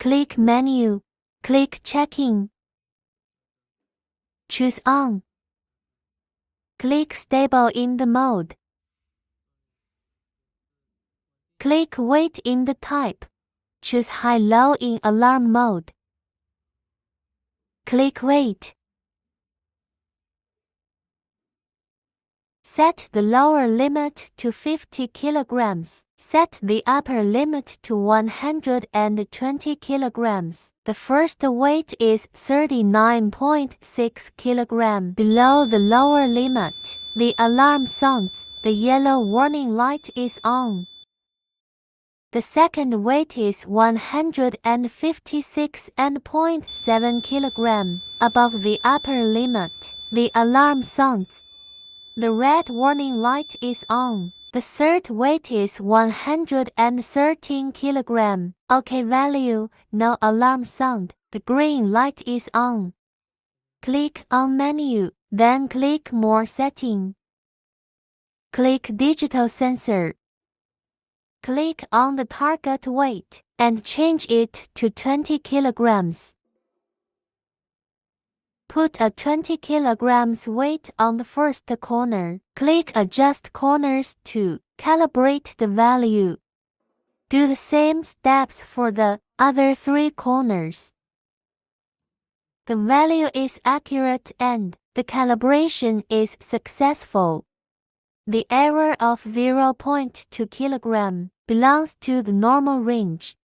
Click Menu. Click Checking. Choose On. Click Stable in the mode. Click Wait in the type. Choose High-Low in alarm mode. Click Wait. Set the lower limit to 50 kilograms. Set the upper limit to 120 kilograms. The first weight is 39.6 kilograms below the lower limit. The alarm sounds. The yellow warning light is on. The second weight is 156.7 kilograms above the upper limit. The alarm sounds. The red warning light is on. The third weight is 113 kilograms. OK value, no alarm sound. The green light is on. Click on Menu, then click More Setting. Click Digital Sensor. Click on the target weight and change it to 20 kilograms. Put a 20 kilograms weight on the first corner. Click Adjust Corners to calibrate the value. Do the same steps for the other 3 corners. The value is accurate and the calibration is successful. The error of 0.2 kg belongs to the normal range.